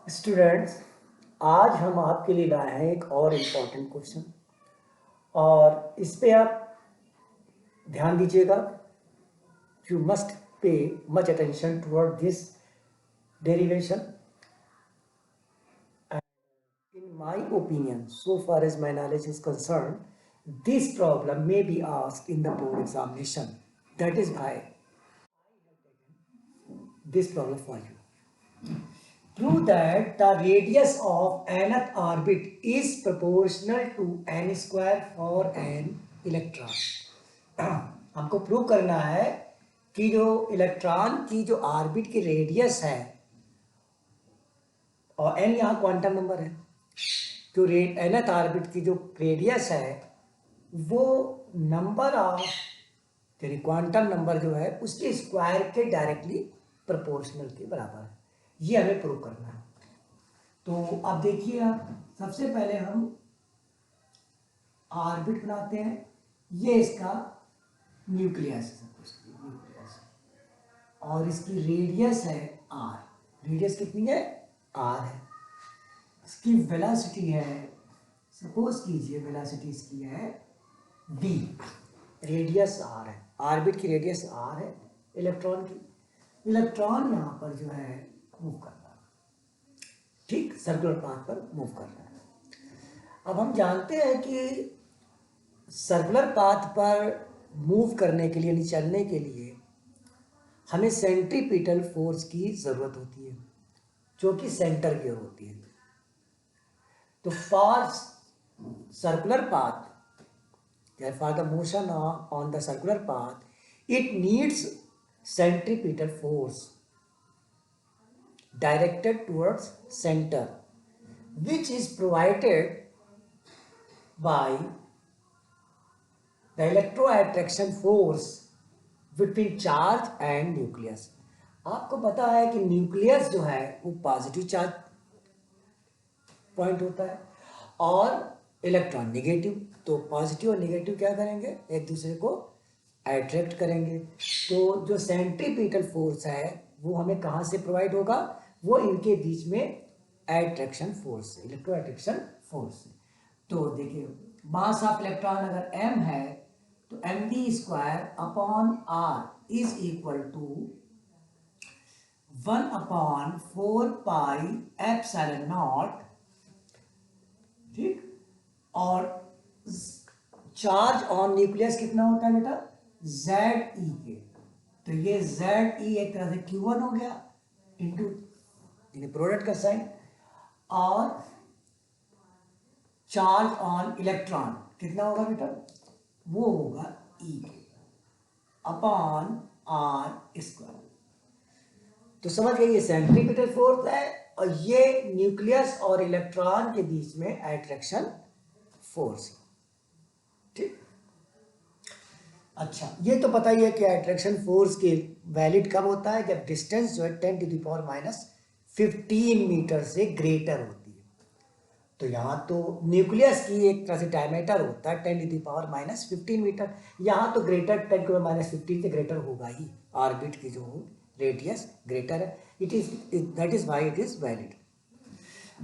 Students, आज हम आपके लिए लाए हैं एक और इम्पॉर्टेंट क्वेश्चन और इस पे आप ध्यान दीजिएगा। You must pay much attention toward this derivation. In my opinion, so far as my knowledge is concerned, this problem may be asked in the board examination. That is why this problem for you. Prove that the radius of nth orbit is proportional to n square for an electron. हमको prove करना है कि जो electron की जो orbit की radius है, और n यहाँ क्वांटम नंबर है, जो nth ऑर्बिट की जो रेडियस है वो नंबर ऑफ यानी क्वांटम नंबर जो है उसके स्क्वायर के डायरेक्टली प्रोपोर्शनल के बराबर है। ये हमें प्रूव करना है। तो अब देखिए, आप सबसे पहले हम ऑर्बिट बनाते हैं। ये इसका न्यूक्लियस है और इसकी रेडियस है r। रेडियस कितनी है? r है। इसकी वेलोसिटी है, सपोज कीजिए वेलोसिटी इसकी है v। रेडियस r है, ऑर्बिट की रेडियस r है इलेक्ट्रॉन की। इलेक्ट्रॉन यहाँ पर जो है मूव कर रहा है, ठीक, सर्कुलर पाथ पर मूव कर रहा है। अब हम जानते हैं कि सर्कुलर पाथ पर मूव करने के लिए यानी चलने के लिए हमें सेंट्रीपिटल फोर्स की ज़रूरत होती है जो कि सेंटर की ओर होती है। तो for circular path, for the motion on the circular path, it needs centripetal force directed towards center, which is provided by the electroattraction force between charge and nucleus. आपको पता है कि न्यूक्लियस जो है वो पॉजिटिव चार्ज पॉइंट होता है और इलेक्ट्रॉन नेगेटिव। तो पॉजिटिव और नेगेटिव क्या करेंगे? एक दूसरे को अट्रैक्ट करेंगे। तो जो सेंट्रीपिटल फोर्स है वो हमें कहाँ से प्रोवाइड होगा? वो इनके बीच में एट्रैक्शन फोर्स से, इलेक्ट्रो अट्रैक्शन फोर्स से। तो देखिए, मास ऑफ इलेक्ट्रॉन अगर m है तो mv square upon r is equal to 1/4 pi epsilon naught, ठीक। और चार्ज ऑन न्यूक्लियस कितना होता है बेटा? ZE के। तो ये ZE एक तरह से Q1 हो गया इंटू प्रोडक्ट का साइन, और चार्ज ऑन इलेक्ट्रॉन कितना होगा बेटा? वो होगा E अपॉन R स्क्वायर। तो समझ गए, ये सेंट्रीपिटल फोर्स है और ये न्यूक्लियस और इलेक्ट्रॉन के बीच में अट्रैक्शन फोर्स, ठीक। अच्छा, ये तो पता ही है कि अट्रैक्शन फोर्स के वैलिड कब होता है? जब डिस्टेंस जो है 10⁻⁻15 मीटर से ग्रेटर होती है। तो यहाँ तो न्यूक्लियस की एक तरह से डायमीटर होता है 10⁻⁻15 मीटर। यहाँ तो ग्रेटर 10⁻⁻15 से ग्रेटर होगा ही, ऑर्बिट की जो रेडियस ग्रेटर है। It is that is why it is valid.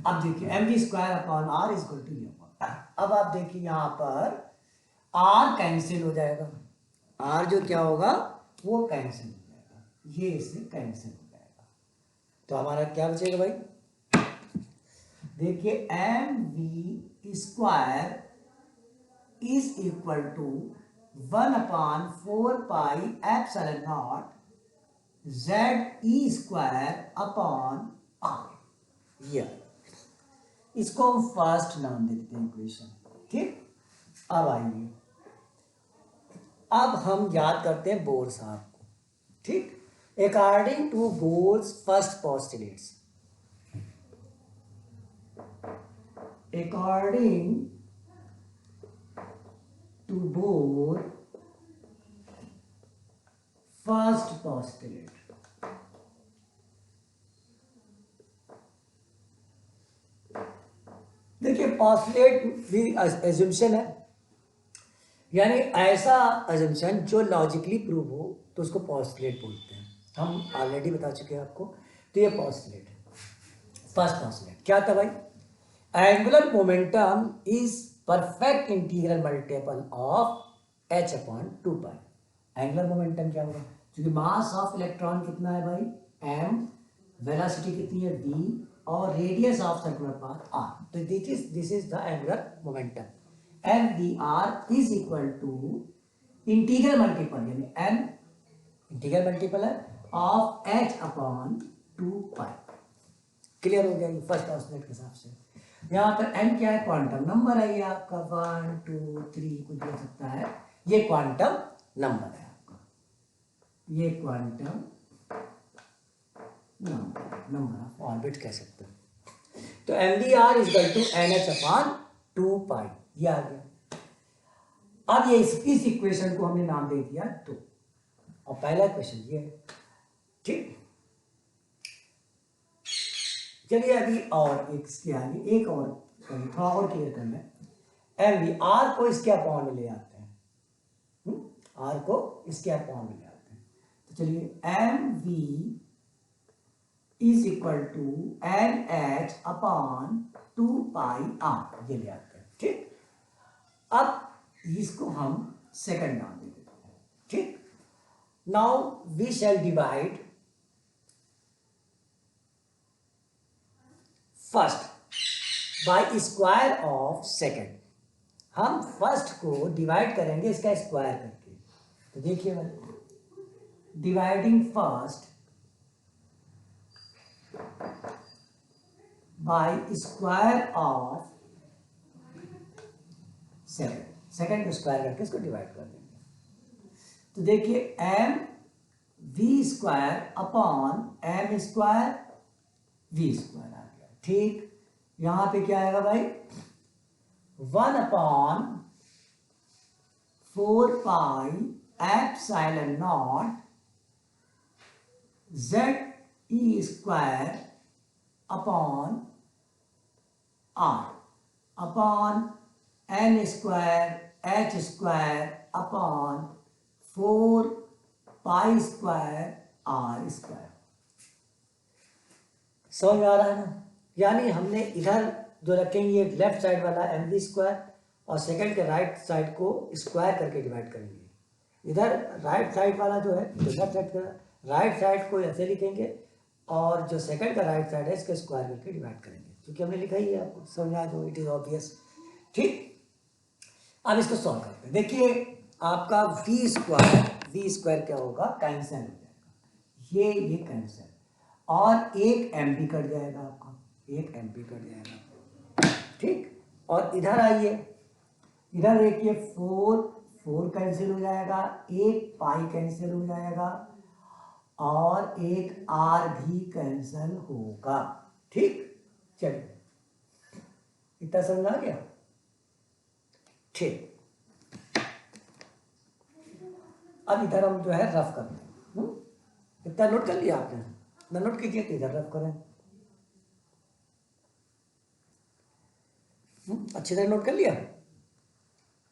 अब देखिए, mv square upon r is equal to ये। अब आप देखिए यहाँ पर r कैंसिल हो जाएगा, r जो क्या होगा वो कैंसिल हो जाएगा, ये इससे कैंसिल हो जाएगा। तो हमारा क्या बचेगा भाई? देखिए, mv square is equal to 1/4 pi epsilon naught ZE square upon r। ये इसको हम फर्स्ट नाम दे देते हैं इक्वेशन, ठीक। अब आइए, अब हम याद करते हैं बोर साहब को, ठीक। According to Bohr's first postulates, according to Bohr first postulate, देखिए पोस्टुलेट भी एज्यूम्पशन है, यानी ऐसा एज्यूम्पशन जो लॉजिकली प्रूव हो तो उसको पोस्टुलेट बोलते हैं। हम ऑलरेडी बता चुके हैं आपको। तो ये पोस्टुलेट है। फर्स्ट पोस्टुलेट क्या था भाई? Angular momentum is perfect integral multiple of h upon 2 pi. Angular momentum क्या होगा? क्योंकि मास ऑफ इलेक्ट्रॉन कितना है भाई? m, वेलोसिटी कितनी है v, और radius of circular path r। तो this is the angular momentum. And vr is equal to integral multiple, यानी n इंटीग्रल मल्टीपल है of h upon 2 pi. Clear हो गया ये फर्स्ट पोस्टुलेट के हिसाब से। यहाँ पर n क्या है? क्वांटम नंबर है ये आपका, 1 2 3 कुछ भी हो सकता है, ये क्वांटम नंबर है आपका, ये क्वांटम नंबर ऑफ ऑर्बिट कह सकते हैं। तो mvr is equal to nh upon 2 pi, ये आ गया। अब ये इस इक्वेशन को हमने नाम दे दिया 2, और पहला क्वेश्चन ये है, ठीक। चलिए अभी और इसके आगे एक और थोड़ा और क्लियर करना है। एम वी आर को इसके अपॉन में ले आते हैं, आर को इसके अपॉन में ले आते हैं। तो चलिए M V is equal to N H upon 2 pi R, ये ले आते हैं, ठीक। अब इसको हम सेकंड नाम दे देते हैं, ठीक। Now we shall divide first by square of second. हम फर्स्ट को डिवाइड करेंगे इसका स्क्वायर करके। तो देखिए भाई, dividing first by square of second, second को स्क्वायर करके इसको डिवाइड कर देंगे। तो देखिए M V square upon M square V square आ गया, ठीक। यहां पे क्या आएगा भाई? 1 upon 4 pi epsilon not Z E square upon R upon N square H square upon 4 pi square R square. समझ में आ रहा है ना? यानी हमने इधर जो रखेंगे ये लेफ्ट साइड वाला एम वी स्क्वायर, और सेकंड के राइट साइड को स्क्वायर करके डिवाइड करेंगे। इधर राइट साइड वाला जो है, तो लेफ्ट साइड का राइट साइड को ऐसे लिखेंगे, और जो सेकंड का राइट साइड है इसको स्क्वायर करके डिवाइड करेंगे, क्योंकि हमने लिखा ही है, आपको समझ आ जाओ, इट इज ऑब्वियस, ठीक। अब इसको सॉल्व करते हैं। देखिए आपका वी स्क्वायर क्या होगा? कैंसिल हो जाएगा, ये कैंसिल, और एक एम पी कट जाएगा आपका, एक एम पी कट जाएगा, ठीक। और इधर आइए, इधर देखिए 4 कैंसिल हो जाएगा, एक पाई कैंसिल हो जाएगा, और एक आर भी कैंसिल होगा, ठीक। चलिए इतना समझ आ गया, ठीक। अब इधर हम जो है रफ करते हैं। इतना नोट कर लिया आपने? ना नोट कीजिए तो इधर रफ करें, अच्छी तरह नोट कर लिया,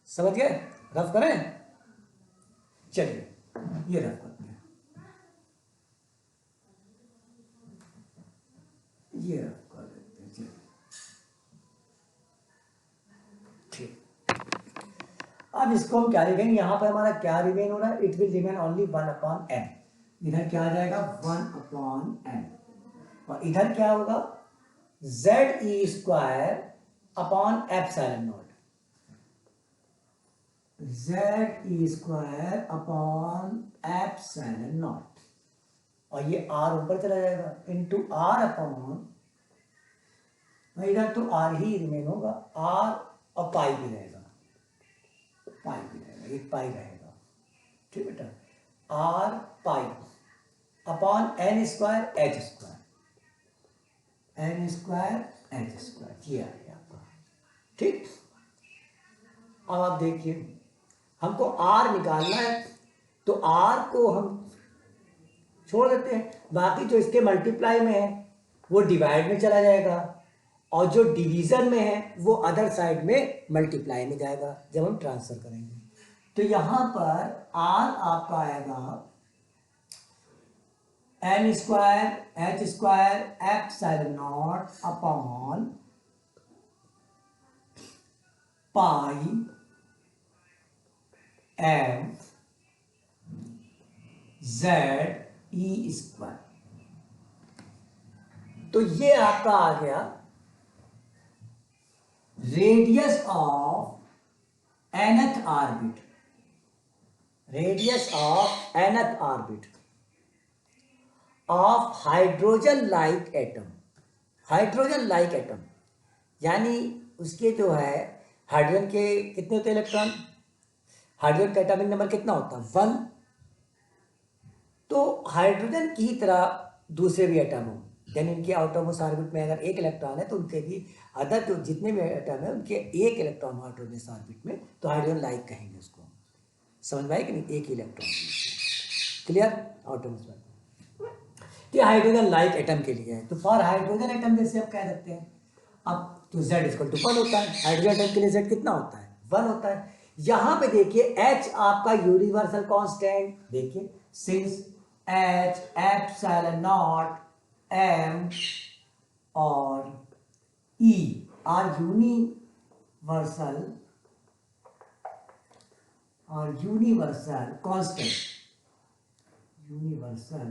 समझ गए? रफ करें, चलिए ये रफ करते हैं, ये रफ कर देते हैं, चलिए, ठीक। अब इसको हम क्या लिखेंगे? यहां पर हमारा क्या रिमेन हो रहा है? It will remain only 1 upon M. इधर क्या आ जाएगा? 1 अपॉन एम, और इधर क्या होगा? Z E square upon epsilon not, Z E square upon epsilon not, और ये आर ऊपर चला जाएगा इनटू आर अपॉन, इधर तो आर ही रिमेन होगा, आर और पाई भी रहेगा, पाई भी रहेगा, एक पाई रहेगा, ठीक बेटा। R pi upon N square H square, N square H square, ये आ गया आपका, ठीक। अब आप देखिए हमको आर निकालना है, तो आर को हम छोड़ देते हैं, बाकी जो इसके मल्टीप्लाई में है वो डिवाइड में चला जाएगा, और जो डिवीजन में है वो अदर साइड में मल्टीप्लाई में जाएगा जब हम ट्रांसफर करेंगे। तो यहां पर आर आपका आएगा n square h square epsilon naught upon पाई m z e स्क्वायर। तो ये आपका आ गया radius of nth orbit, radius of nth orbit of hydrogen like atom. Hydrogen like atom यानी उसके जो है हाइड्रोजन के कितने होते हैं इलेक्ट्रॉन, हाइड्रोजन का एटॉमिक नंबर कितना होता है 1। तो हाइड्रोजन की तरह दूसरे भी एटम हो, यानी इनके आउटरमोस्ट ऑर्बिट में अगर एक इलेक्ट्रॉन है तो उनके भी अदर जो जितने भी एटम है उनके एक इलेक्ट्रॉन हो आउटरमोस्ट ऑर्बिट में, तो हाइड्रोजन लाइक कहेंगे उसको। समझ में आए कि नहीं, एक ही इलेक्ट्रॉन। क्लियर, आउटरमोस्ट ऑर्बिट ये हाइड्रोजन लाइक एटम के लिए है। तो फॉर हाइड्रोजन एटम जैसे आप कह सकते हैं, अब तो Z इक्वल टू 1 होता है, हाइड्रोजन एटम के लिए Z कितना होता है 1 होता है। यहां पे देखिए H आपका यूनिवर्सल कांस्टेंट, देखिए since H epsilon naught m और E are universal constant, universal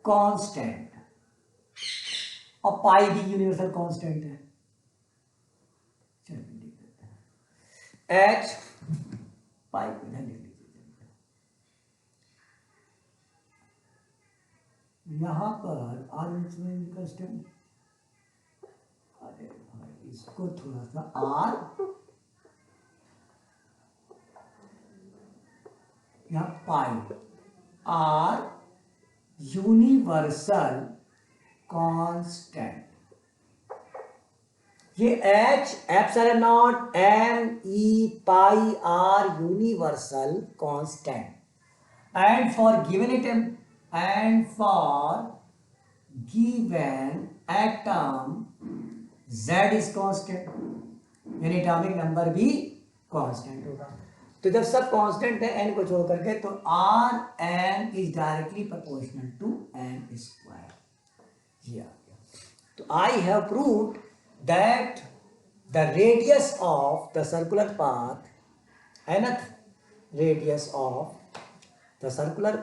constant, और पाई भी यूनिवर्सल कांस्टेंट है। चलिए लिख देते हैं h पाई को इधर लिख लीजिए। यहां पर आर कांस्टेंट, अरे भाई इसको थोड़ा सा आर, यहां पाई आर यूनिवर्सल कांस्टेंट, ये H epsilon naught m e pi r universal constant. And for given atom, and for given atom Z is constant, यानी एटॉमिक नंबर भी कांस्टेंट होगा। तो जब सब कांस्टेंट है n को छोड़ करके, तो r n is directly proportional to n square. ये आ गया। तो I have proved that the radius of the circular path, nth radius of the circular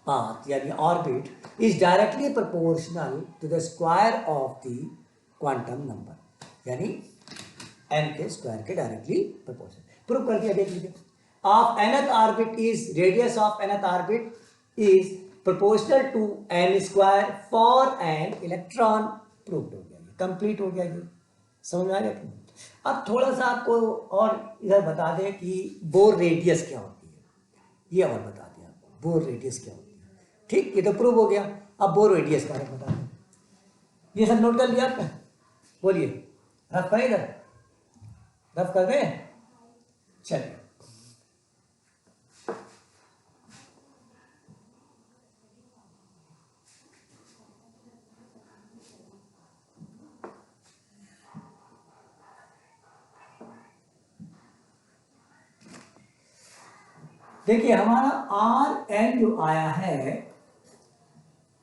path यानी orbit is directly proportional to the square of the quantum number, यानी n के square के directly proportional. Prove कर दिया, देख लीजिए। Of nth orbit is, radius of nth orbit is proportional to n square for an electron. Proved हो गया, ये कंप्लीट हो गया। ये समझ में आ गया। अब थोड़ा सा आपको और इधर बता दें कि बोर रेडियस क्या होती है, ये और बता दें आपको बोर रेडियस क्या होती है। ठीक, ये तो प्रूव हो गया। अब बोर रेडियस का बता दें। ये सब नोट कर लिया आपने, बोलिए रफ करें, इधर रफ कर दें। चलिए, देखिए हमारा आर एन जो आया है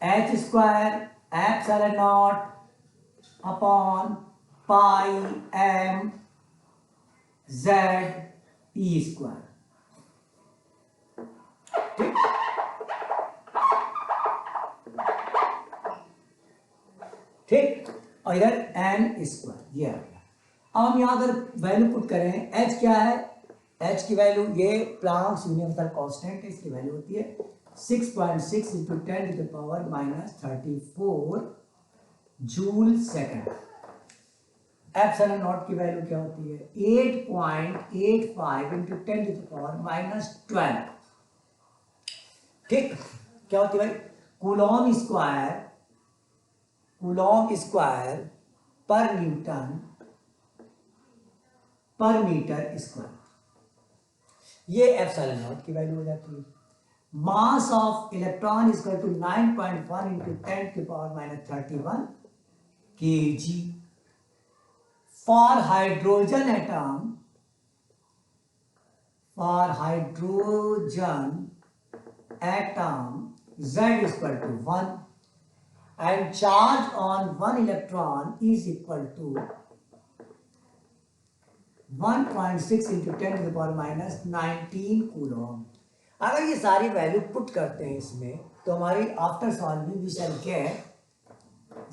H square epsilon naught upon pi M Z E square. ठीक, और इधर एन स्क्वायर ये आ गया। अब हम यहां अगर वैल्यू पुट करें, एच क्या है, एच की वैल्यू, ये प्लांक्स यूनिवर्सल कांस्टेंट है, इसकी वैल्यू होती है 6.6 into 10 to the power -34 joule second. Epsilon naught की वैल्यू क्या होती है 8.85 इंटू 10 टू द पावर -12। ठीक, क्या होती है भाई, कूलॉम स्क्वायर पर न्यूटन पर मीटर स्क्वायर। ये एप्सिलॉन नॉट की वैल्यू हो जाती है। Mass of electron is equal to 9.1 into 10 की power -31 kg। For hydrogen atom Z is equal to 1 and charge on one electron is equal to 1.6 into 10 to the power minus 19 coulomb. अगर ये सारी value put करते हैं इसमें तो हमारी after solving we shall get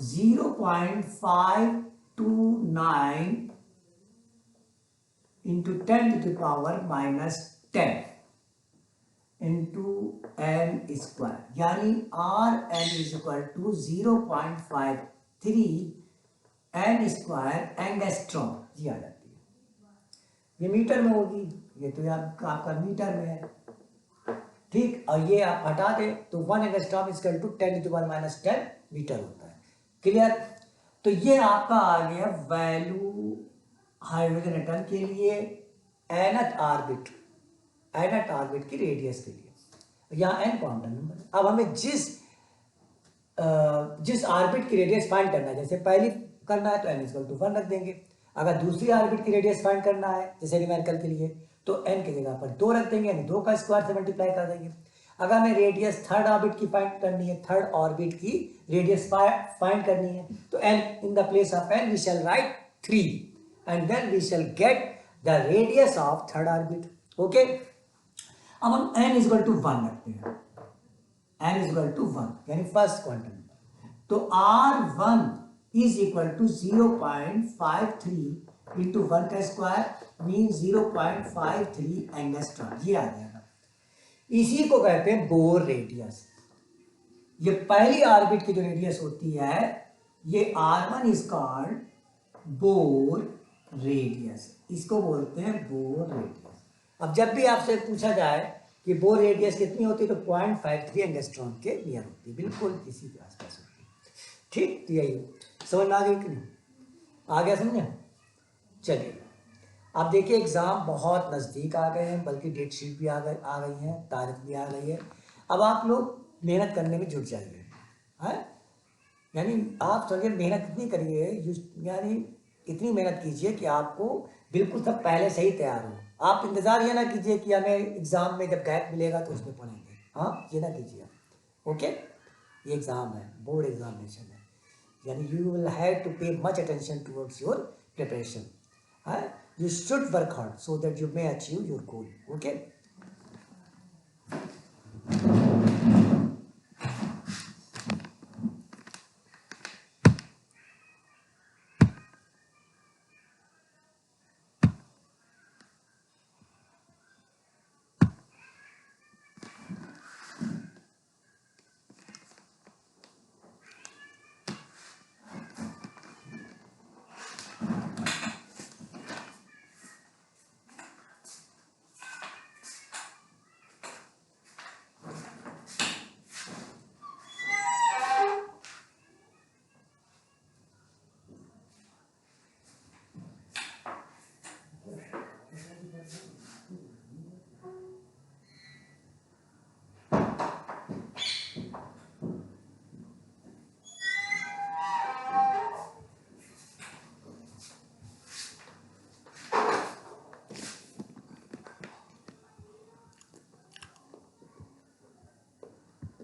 0.529 into 10 to the power minus 10 into n square, यानी Rn is equal to 0.53 n square angstrom ये आ जाती है। ये मीटर में होगी, ये तो आपका मीटर में है, ठीक। और ये आप हटा दें तो 1 angstrom is equal to 10 to the power minus 10 metre होता है। क्लियर? तो ये आपका आ गया वैल्यू हाइड्रोजन एटम के लिए nth ऑर्बिट की रेडियस के लिए। यहाँ n क्वांटम नंबर है। अब हमें जिस ऑर्बिट की रेडियस फाइंड करना है, जैसे पहली करना है तो n इक्वल टू 1 रख देंगे। अगर दूसरी ऑर्बिट की रेडियस फाइंड करना है जैसे न्यूमेरिकल के लिए तो n की जगह पर 2 रख देंगे, यानी 2 का स्क्वायर से मल्टीप्लाई कर देंगे। अगर हमें रेडियस थर्ड ऑर्बिट की फाइंड करनी है, थर्ड ऑर्बिट की रेडियस फाइंड करनी है तो n in the place of n we shall write 3 and then we shall get the radius of third orbit. Okay, अब हम n इज इक्वल टू 1 रखते हैं, n इज इक्वल टू 1 यानी first quantum number. तो R1 is equal to 0.53 into 1 का square mean 0.53 angstrom, ये आ जाएगा। इसी को कहते हैं बोर रेडियस। ये पहली ऑर्बिट की जो रेडियस होती है ये R1 is called bore radius, इसको बोलते हैं बोर रेडियस। अब जब भी आपसे पूछा जाए कि बोर रेडियस कितनी होती है तो 0.53 एंगस्ट्रॉम के नियर होती है, बिल्कुल इसी के आसपास होती है, ठीक। तो यही समझ में आ गई कि नहीं? आ गया समझे? चलिए आप देखिए एग्ज़ाम बहुत नज़दीक आ गए हैं, बल्कि डेट शीट भी आ गई है, तारीख भी आ गई है। अब आप लोग मेहनत करने में जुट जाइए, है, यानी आप समझिए मेहनत इतनी करिए, यानी इतनी मेहनत कीजिए कि आपको बिल्कुल सब पहले से ही तैयार हो। आप इंतज़ार ये ना कीजिए कि हमें एग्ज़ाम में जब गैप मिलेगा तो उसमें पढ़ेंगे, हाँ, ये ना कीजिए। ओके, ये एग्ज़ाम है, बोर्ड एग्जामिनेशन है, यानी you will have to pay much attention towards your preparation. You should work hard so that you may achieve your goal. Okay.